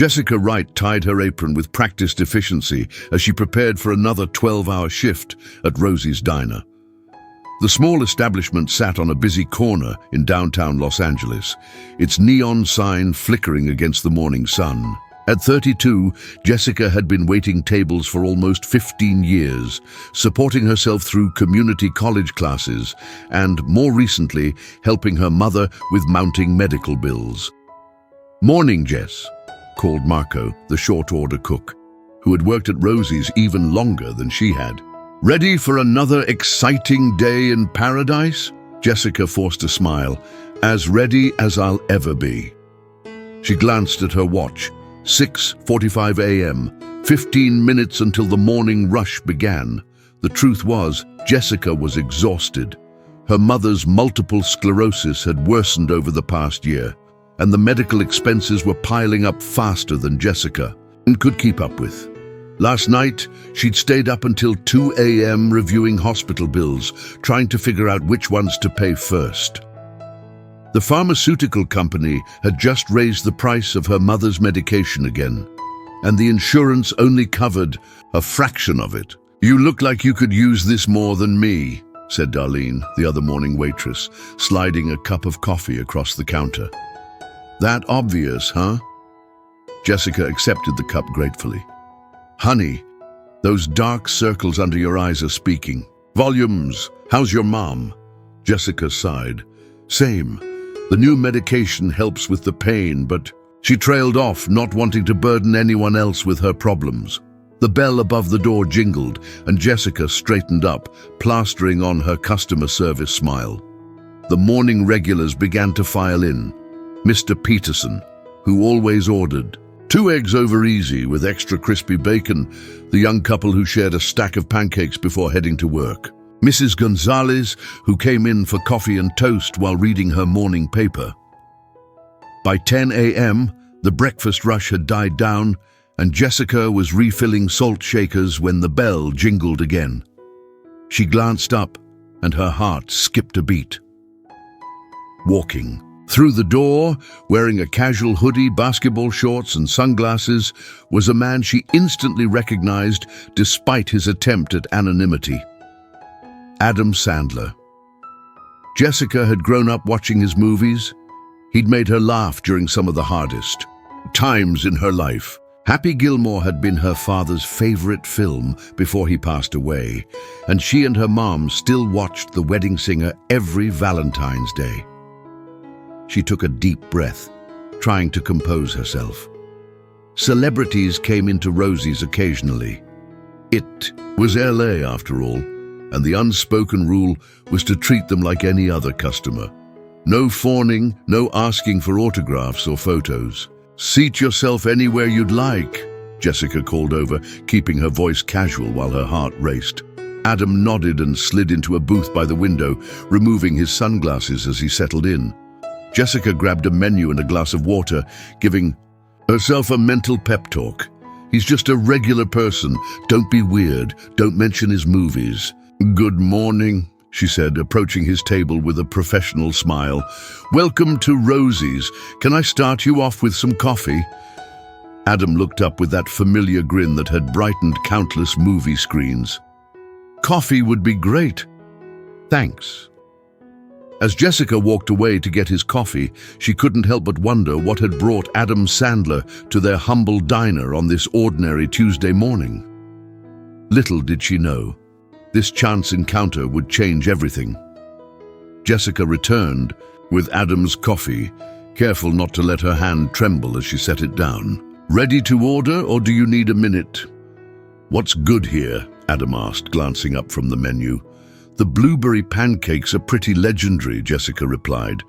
Jessica Wright tied her apron with practiced efficiency as she prepared for another 12-hour shift at Rosie's Diner. The small establishment sat on a busy corner in downtown Los Angeles, its neon sign flickering against the morning sun. At 32, Jessica had been waiting tables for almost 15 years, supporting herself through community college classes and, more recently, helping her mother with mounting medical bills. "Morning, Jess," called Marco, the short-order cook, who had worked at Rosie's even longer than she had. "Ready for another exciting day in paradise?" Jessica forced a smile. "As ready as I'll ever be." She glanced at her watch. 6:45 a.m., 15 minutes until the morning rush began. The truth was, Jessica was exhausted. Her mother's multiple sclerosis had worsened over the past year, and the medical expenses were piling up faster than Jessica could keep up with. Last night, she'd stayed up until 2 a.m. reviewing hospital bills, trying to figure out which ones to pay first. The pharmaceutical company had just raised the price of her mother's medication again, and the insurance only covered a fraction of it. "You look like you could use this more than me," said Darlene, the other morning waitress, sliding a cup of coffee across the counter. "That obvious, huh?" Jessica accepted the cup gratefully. "Honey, those dark circles under your eyes are speaking. Volumes, how's your mom?" Jessica sighed. "Same. The new medication helps with the pain, but..." She trailed off, not wanting to burden anyone else with her problems. The bell above the door jingled, and Jessica straightened up, plastering on her customer service smile. The morning regulars began to file in. Mr. Peterson, who always ordered 2 eggs over easy with extra crispy bacon, the young couple who shared a stack of pancakes before heading to work. Mrs. Gonzalez, who came in for coffee and toast while reading her morning paper. By 10 a.m., the breakfast rush had died down, and Jessica was refilling salt shakers when the bell jingled again. She glanced up, and her heart skipped a beat. Walking through the door, wearing a casual hoodie, basketball shorts, and sunglasses, was a man she instantly recognized despite his attempt at anonymity. Adam Sandler. Jessica had grown up watching his movies. He'd made her laugh during some of the hardest times in her life. Happy Gilmore had been her father's favorite film before he passed away, and she and her mom still watched The Wedding Singer every Valentine's Day. She took a deep breath, trying to compose herself. Celebrities came into Rosie's occasionally. It was LA after all, and the unspoken rule was to treat them like any other customer. No fawning, no asking for autographs or photos. "Seat yourself anywhere you'd like," Jessica called over, keeping her voice casual while her heart raced. Adam nodded and slid into a booth by the window, removing his sunglasses as he settled in. Jessica grabbed a menu and a glass of water, giving herself a mental pep talk. "He's just a regular person. Don't be weird. Don't mention his movies." "Good morning," she said, approaching his table with a professional smile. "Welcome to Rosie's. Can I start you off with some coffee?" Adam looked up with that familiar grin that had brightened countless movie screens. "Coffee would be great. Thanks." As Jessica walked away to get his coffee, she couldn't help but wonder what had brought Adam Sandler to their humble diner on this ordinary Tuesday morning. Little did she know, this chance encounter would change everything. Jessica returned with Adam's coffee, careful not to let her hand tremble as she set it down. "Ready to order, or do you need a minute?" "What's good here?" Adam asked, glancing up from the menu. "The blueberry pancakes are pretty legendary," Jessica replied.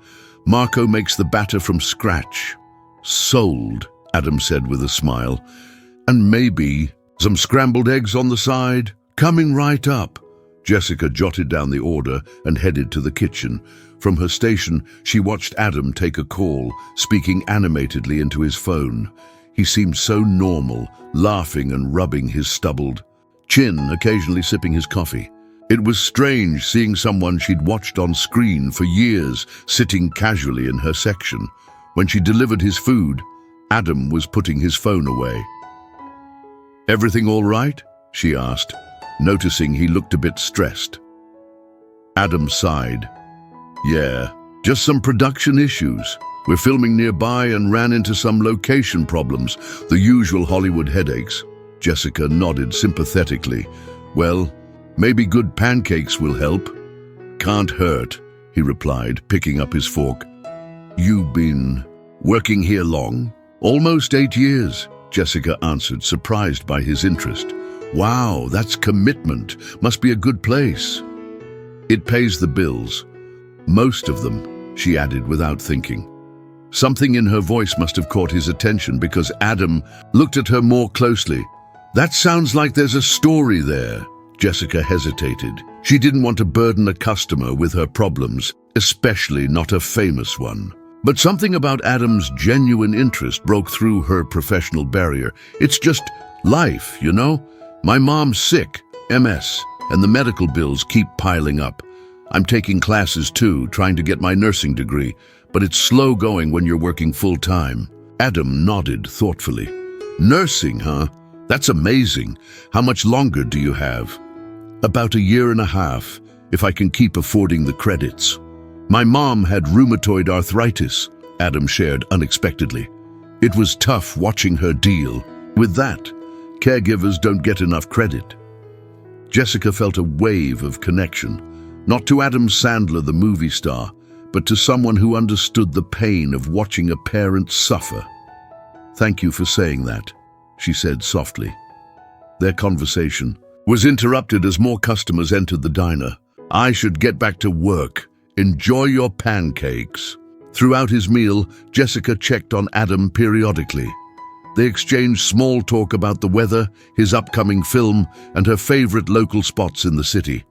"Marco makes the batter from scratch." "Sold," Adam said with a smile. "And maybe some scrambled eggs on the side?" "Coming right up." Jessica jotted down the order and headed to the kitchen. From her station, she watched Adam take a call, speaking animatedly into his phone. He seemed so normal, laughing and rubbing his stubbled chin, occasionally sipping his coffee. It was strange seeing someone she'd watched on screen for years sitting casually in her section. When she delivered his food, Adam was putting his phone away. "Everything all right?" she asked, noticing he looked a bit stressed. Adam sighed. "Yeah, just some production issues. We're filming nearby and ran into some location problems, the usual Hollywood headaches." Jessica nodded sympathetically. "Well, maybe good pancakes will help." "Can't hurt," he replied, picking up his fork. "You've been working here long?" "Almost 8 years," Jessica answered, surprised by his interest. "Wow, that's commitment. Must be a good place." "It pays the bills. Most of them," she added without thinking. Something in her voice must have caught his attention because Adam looked at her more closely. "That sounds like there's a story there." Jessica hesitated. She didn't want to burden a customer with her problems, especially not a famous one. But something about Adam's genuine interest broke through her professional barrier. "It's just life, you know? My mom's sick, MS, and the medical bills keep piling up. I'm taking classes too, trying to get my nursing degree, but it's slow going when you're working full-time." Adam nodded thoughtfully. "Nursing, huh? That's amazing. How much longer do you have?" "About 1.5 years, if I can keep affording the credits." "My mom had rheumatoid arthritis," Adam shared unexpectedly. "It was tough watching her deal with that. Caregivers don't get enough credit." Jessica felt a wave of connection, not to Adam Sandler, the movie star, but to someone who understood the pain of watching a parent suffer. "Thank you for saying that," she said softly. Their conversation was interrupted as more customers entered the diner. "I should get back to work. Enjoy your pancakes." Throughout his meal, Jessica checked on Adam periodically. They exchanged small talk about the weather, his upcoming film, and her favorite local spots in the city.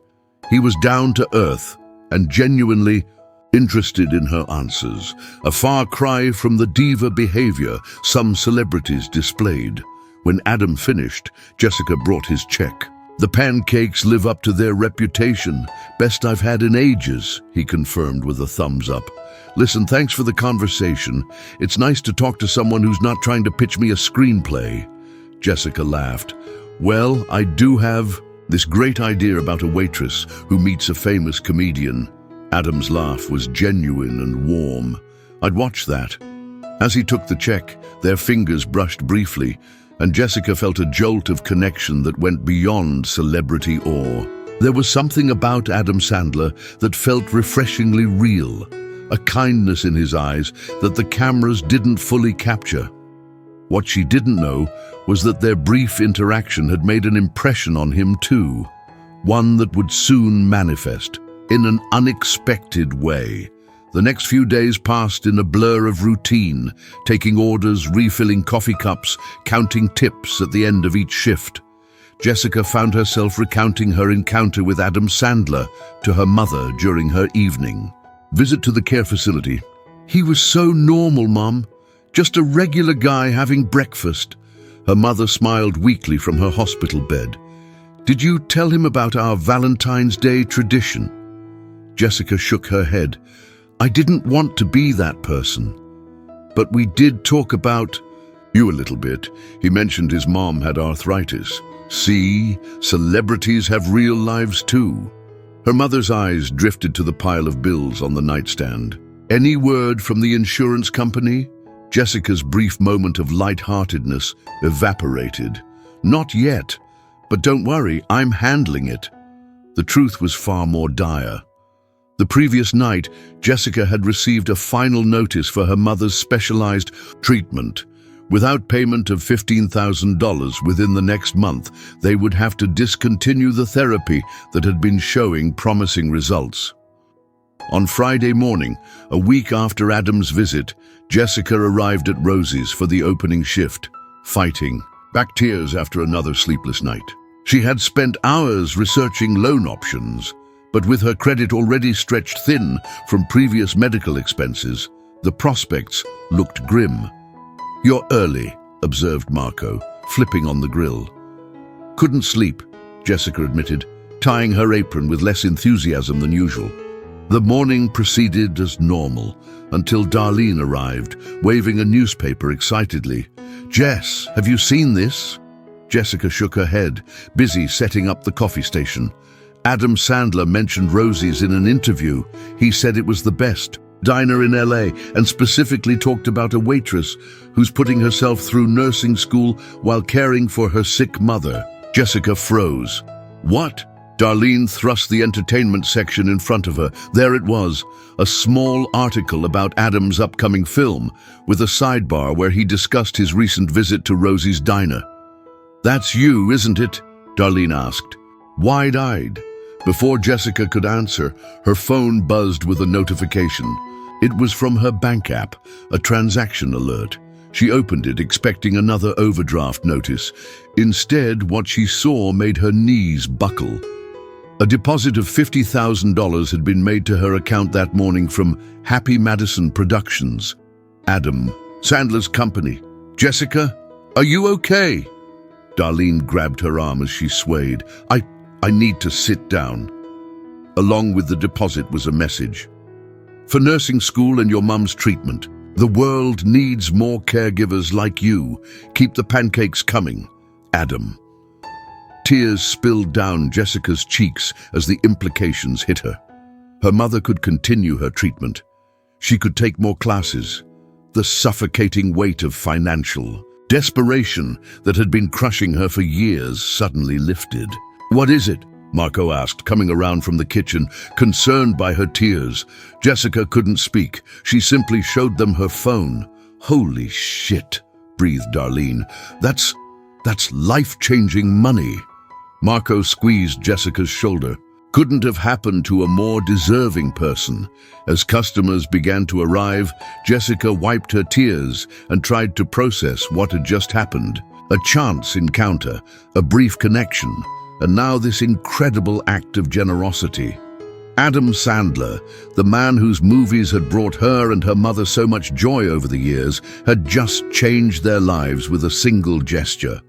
He was down to earth and genuinely interested in her answers, a far cry from the diva behavior some celebrities displayed. When Adam finished, Jessica brought his check. "The pancakes live up to their reputation. Best I've had in ages," he confirmed with a thumbs up. "Listen, thanks for the conversation. It's nice to talk to someone who's not trying to pitch me a screenplay." Jessica laughed. "Well, I do have this great idea about a waitress who meets a famous comedian." Adam's laugh was genuine and warm. "I'd watch that." As he took the check, their fingers brushed briefly, and Jessica felt a jolt of connection that went beyond celebrity awe. There was something about Adam Sandler that felt refreshingly real, a kindness in his eyes that the cameras didn't fully capture. What she didn't know was that their brief interaction had made an impression on him too, one that would soon manifest in an unexpected way. The next few days passed in a blur of routine, taking orders, refilling coffee cups, counting tips at the end of each shift. Jessica found herself recounting her encounter with Adam Sandler to her mother during her evening visit to the care facility. "He was so normal, Mom. Just a regular guy having breakfast." Her mother smiled weakly from her hospital bed. "Did you tell him about our Valentine's Day tradition?" Jessica shook her head. "I didn't want to be that person. But we did talk about you a little bit. He mentioned his mom had arthritis. See, celebrities have real lives too." Her mother's eyes drifted to the pile of bills on the nightstand. "Any word from the insurance company?" Jessica's brief moment of lightheartedness evaporated. "Not yet, but don't worry, I'm handling it." The truth was far more dire. The previous night, Jessica had received a final notice for her mother's specialized treatment. Without payment of $15,000 within the next month, they would have to discontinue the therapy that had been showing promising results. On Friday morning, a week after Adam's visit, Jessica arrived at Rosie's for the opening shift, fighting back tears after another sleepless night. She had spent hours researching loan options, but with her credit already stretched thin from previous medical expenses, the prospects looked grim. "You're early," observed Marco, flipping on the grill. "Couldn't sleep," Jessica admitted, tying her apron with less enthusiasm than usual. The morning proceeded as normal until Darlene arrived, waving a newspaper excitedly. "Jess, have you seen this?" Jessica shook her head, busy setting up the coffee station. Adam Sandler mentioned Rosie's in an interview. He said it was the best diner in LA and specifically talked about a waitress who's putting herself through nursing school while caring for her sick mother. Jessica froze. "What?" Darlene thrust the entertainment section in front of her. There it was, a small article about Adam's upcoming film, with a sidebar where he discussed his recent visit to Rosie's diner. "That's you, isn't it?" Darlene asked, wide-eyed. Before Jessica could answer, her phone buzzed with a notification. It was from her bank app, a transaction alert. She opened it, expecting another overdraft notice. Instead, what she saw made her knees buckle. A deposit of $50,000 had been made to her account that morning from Happy Madison Productions, Adam Sandler's company. "Jessica, are you okay?" Darlene grabbed her arm as she swayed. I need to sit down." Along with the deposit was a message. "For nursing school and your mum's treatment. The world needs more caregivers like you. Keep the pancakes coming. Adam." Tears spilled down Jessica's cheeks as the implications hit her. Her mother could continue her treatment. She could take more classes. The suffocating weight of financial desperation that had been crushing her for years suddenly lifted. "What is it?" Marco asked, coming around from the kitchen, concerned by her tears. Jessica couldn't speak. She simply showed them her phone. "Holy shit," breathed Darlene. That's life-changing money." Marco squeezed Jessica's shoulder. "Couldn't have happened to a more deserving person." As customers began to arrive, Jessica wiped her tears and tried to process what had just happened. A chance encounter, a brief connection, and now this incredible act of generosity. Adam Sandler, the man whose movies had brought her and her mother so much joy over the years, had just changed their lives with a single gesture.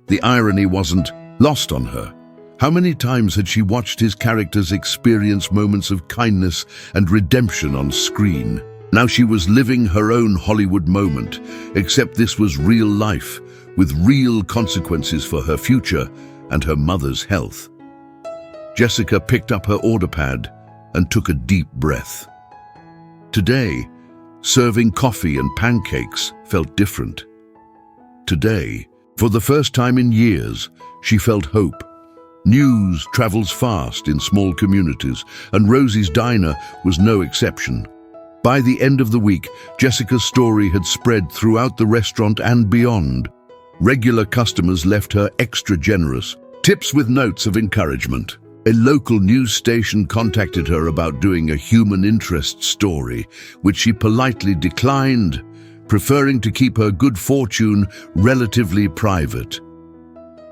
The irony wasn't lost on her. How many times had she watched his characters experience moments of kindness and redemption on screen? Now she was living her own Hollywood moment, except this was real life, with real consequences for her future and her mother's health. Jessica picked up her order pad and took a deep breath. Today, serving coffee and pancakes felt different. Today, for the first time in years, she felt hope. News travels fast in small communities, and Rosie's Diner was no exception. By the end of the week, Jessica's story had spread throughout the restaurant and beyond. Regular customers left her extra generous tips with notes of encouragement. A local news station contacted her about doing a human interest story, which she politely declined, preferring to keep her good fortune relatively private.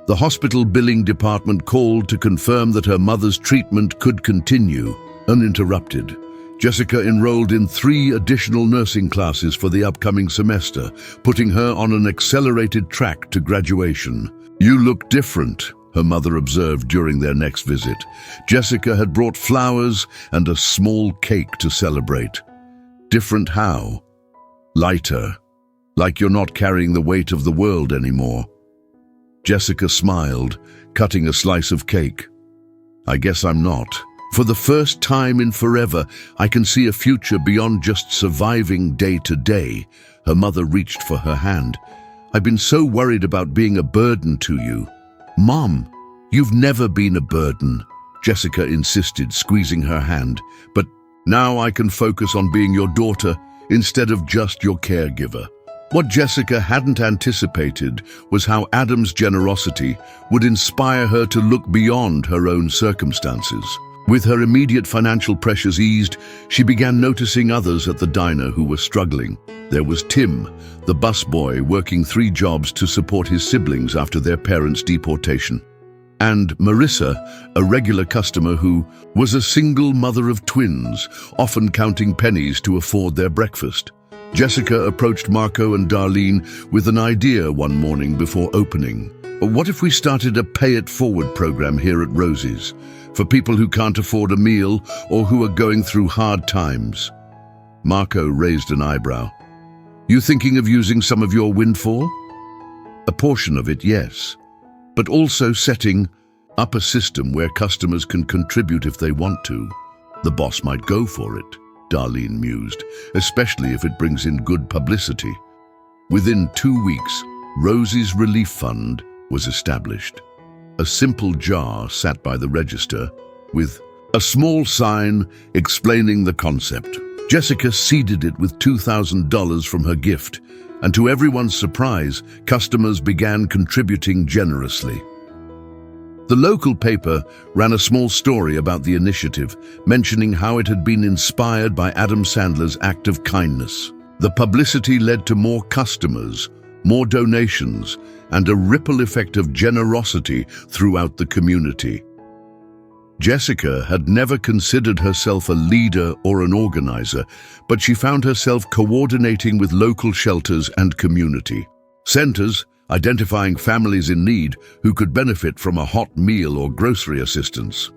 The hospital billing department called to confirm that her mother's treatment could continue, uninterrupted. Jessica enrolled in 3 additional nursing classes for the upcoming semester, putting her on an accelerated track to graduation. "You look different," her mother observed during their next visit. Jessica had brought flowers and a small cake to celebrate. "Different how?" "Lighter. Like you're not carrying the weight of the world anymore." Jessica smiled, cutting a slice of cake. "I guess I'm not. For the first time in forever, I can see a future beyond just surviving day to day." Her mother reached for her hand. "I've been so worried about being a burden to you." "Mom, you've never been a burden," Jessica insisted, squeezing her hand. "But now I can focus on being your daughter instead of just your caregiver." What Jessica hadn't anticipated was how Adam's generosity would inspire her to look beyond her own circumstances. With her immediate financial pressures eased, she began noticing others at the diner who were struggling. There was Tim, the busboy working 3 jobs to support his siblings after their parents' deportation. And Marissa, a regular customer who was a single mother of twins, often counting pennies to afford their breakfast. Jessica approached Marco and Darlene with an idea one morning before opening. What if we started a pay-it-forward program here at Rosie's for people who can't afford a meal or who are going through hard times? Marco raised an eyebrow. You thinking of using some of your windfall? A portion of it, yes, but also setting up a system where customers can contribute if they want to. The boss might go for it, Darlene mused, especially if it brings in good publicity. Within 2 weeks, Rosie's Relief Fund was established. A simple jar sat by the register with a small sign explaining the concept. Jessica seeded it with $2,000 from her gift, and to everyone's surprise, customers began contributing generously. The local paper ran a small story about the initiative, mentioning how it had been inspired by Adam Sandler's act of kindness. The publicity led to more customers, more donations, and a ripple effect of generosity throughout the community. Jessica had never considered herself a leader or an organizer, but she found herself coordinating with local shelters and community centers, identifying families in need who could benefit from a hot meal or grocery assistance.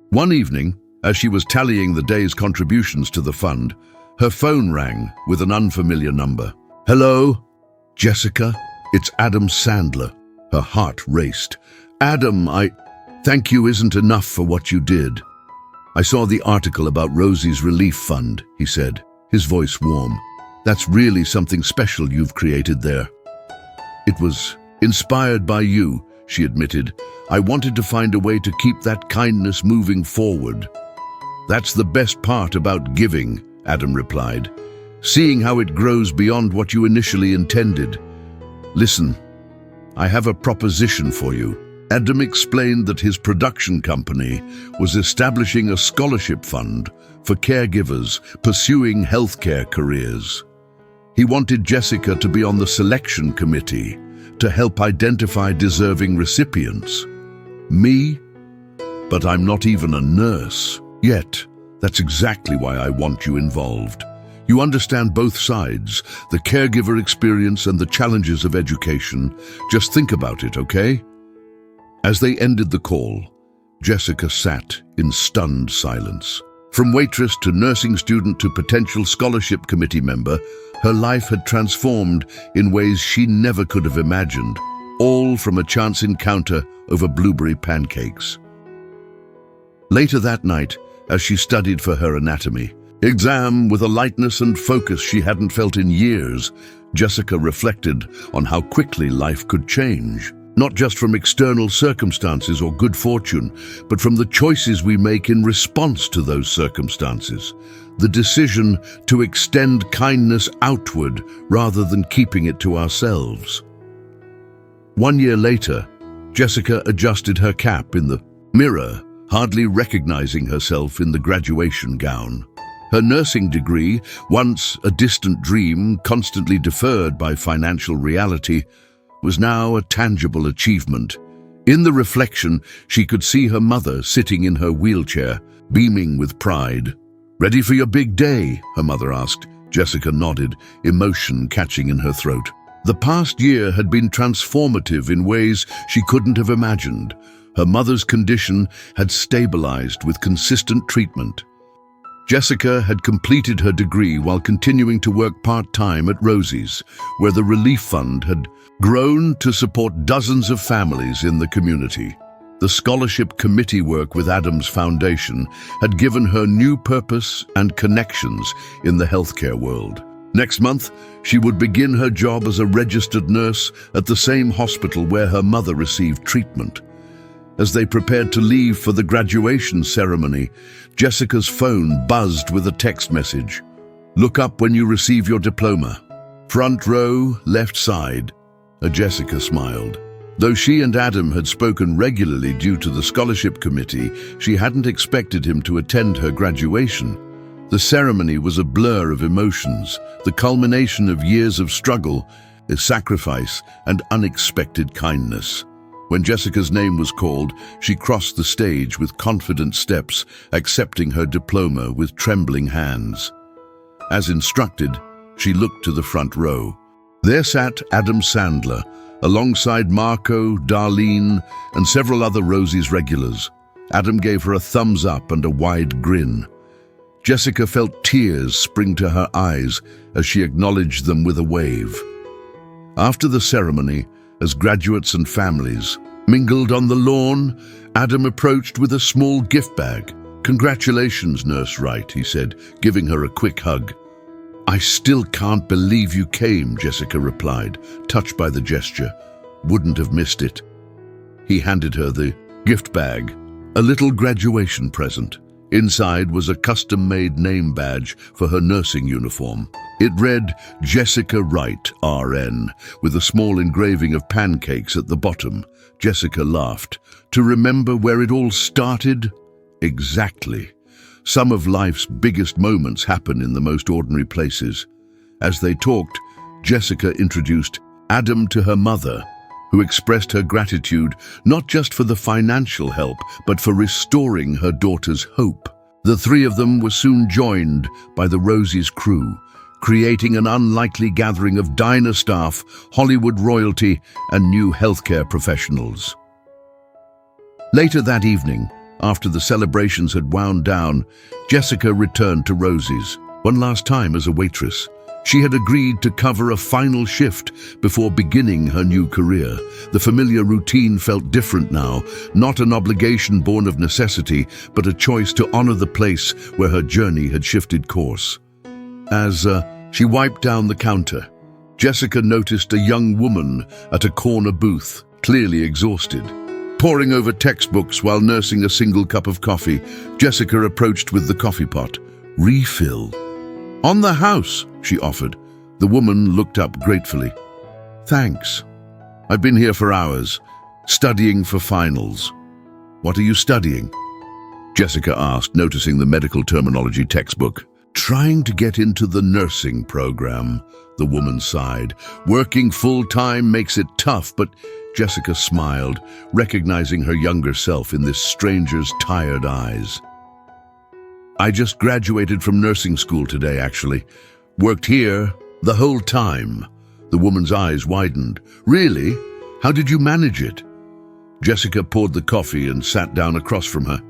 One evening, as she was tallying the day's contributions to the fund, her phone rang with an unfamiliar number. Hello? Jessica? It's Adam Sandler. Her heart raced. Adam, thank you isn't enough for what you did. I saw the article about Rosie's Relief Fund, he said, his voice warm. That's really something special you've created there. It was inspired by you, she admitted. I wanted to find a way to keep that kindness moving forward. That's the best part about giving, Adam replied. Seeing how it grows beyond what you initially intended. Listen, I have a proposition for you. Adam explained that his production company was establishing a scholarship fund for caregivers pursuing healthcare careers. He wanted Jessica to be on the selection committee to help identify deserving recipients. Me? But I'm not even a nurse. Yet, that's exactly why I want you involved. You understand both sides, the caregiver experience and the challenges of education. Just think about it, okay? As they ended the call, Jessica sat in stunned silence. From waitress to nursing student to potential scholarship committee member, her life had transformed in ways she never could have imagined, all from a chance encounter over blueberry pancakes. Later that night, as she studied for her anatomy exam with a lightness and focus she hadn't felt in years, Jessica reflected on how quickly life could change. Not just from external circumstances or good fortune, but from the choices we make in response to those circumstances. The decision to extend kindness outward rather than keeping it to ourselves. 1 year later, Jessica adjusted her cap in the mirror, hardly recognizing herself in the graduation gown. Her nursing degree, once a distant dream constantly deferred by financial reality, was now a tangible achievement. In the reflection, she could see her mother sitting in her wheelchair, beaming with pride. Ready for your big day? Her mother asked. Jessica nodded, emotion catching in her throat. The past year had been transformative in ways she couldn't have imagined. Her mother's condition had stabilized with consistent treatment. Jessica had completed her degree while continuing to work part-time at Rosie's, where the Relief Fund had grown to support dozens of families in the community. The scholarship committee work with Adam's Foundation had given her new purpose and connections in the healthcare world. Next month, she would begin her job as a registered nurse at the same hospital where her mother received treatment. As they prepared to leave for the graduation ceremony, Jessica's phone buzzed with a text message. Look up when you receive your diploma. Front row, left side. Jessica smiled. Though she and Adam had spoken regularly due to the scholarship committee, she hadn't expected him to attend her graduation. The ceremony was a blur of emotions, the culmination of years of struggle, sacrifice, and unexpected kindness. When Jessica's name was called, she crossed the stage with confident steps, accepting her diploma with trembling hands. As instructed, she looked to the front row. There sat Adam Sandler, alongside Marco, Darlene, and several other Rosie's regulars. Adam gave her a thumbs up and a wide grin. Jessica felt tears spring to her eyes as she acknowledged them with a wave. After the ceremony, as graduates and families mingled on the lawn, Adam approached with a small gift bag. "Congratulations, Nurse Wright," he said, giving her a quick hug. "I still can't believe you came," Jessica replied, touched by the gesture. "Wouldn't have missed it." He handed her the gift bag, a little graduation present. Inside was a custom-made name badge for her nursing uniform. It read Jessica Wright, RN, with a small engraving of pancakes at the bottom. Jessica laughed. To remember where it all started? Exactly. Some of life's biggest moments happen in the most ordinary places. As they talked, Jessica introduced Adam to her mother, who expressed her gratitude not just for the financial help, but for restoring her daughter's hope. The three of them were soon joined by the Rosie's crew, creating an unlikely gathering of diner staff, Hollywood royalty, and new healthcare professionals. Later that evening, after the celebrations had wound down, Jessica returned to Rosie's, one last time as a waitress. She had agreed to cover a final shift before beginning her new career. The familiar routine felt different now, not an obligation born of necessity, but a choice to honor the place where her journey had shifted course. As she wiped down the counter, Jessica noticed a young woman at a corner booth, clearly exhausted. Poring over textbooks while nursing a single cup of coffee, Jessica approached with the coffee pot. "Refill." "On the house," she offered. The woman looked up gratefully. "Thanks. I've been here for hours, studying for finals." "What are you studying?" Jessica asked, noticing the medical terminology textbook. "Trying to get into the nursing program," the woman sighed. "Working full-time makes it tough," but Jessica smiled, recognizing her younger self in this stranger's tired eyes. "I just graduated from nursing school today, actually. Worked here the whole time." The woman's eyes widened. "Really? How did you manage it?" Jessica poured the coffee and sat down across from her.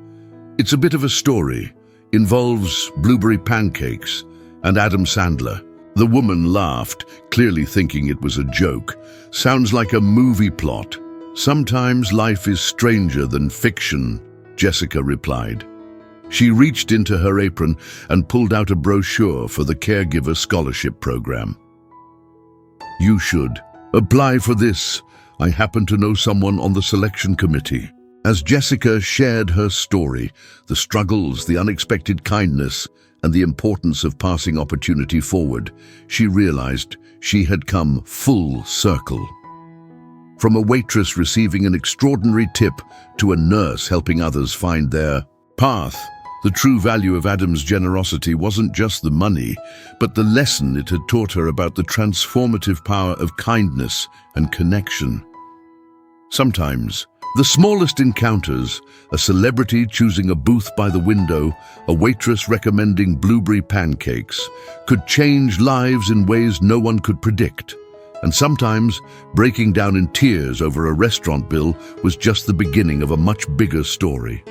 "It's a bit of a story. Involves blueberry pancakes and Adam Sandler." The woman laughed, clearly thinking it was a joke. "Sounds like a movie plot." "Sometimes life is stranger than fiction," Jessica replied. She reached into her apron and pulled out a brochure for the Caregiver Scholarship Program. "You should apply for this. I happen to know someone on the selection committee." As Jessica shared her story, the struggles, the unexpected kindness, and the importance of passing opportunity forward, she realized she had come full circle. From a waitress receiving an extraordinary tip to a nurse helping others find their path, the true value of Adam's generosity wasn't just the money, but the lesson it had taught her about the transformative power of kindness and connection. Sometimes, the smallest encounters, a celebrity choosing a booth by the window, a waitress recommending blueberry pancakes, could change lives in ways no one could predict. And sometimes, breaking down in tears over a restaurant bill was just the beginning of a much bigger story.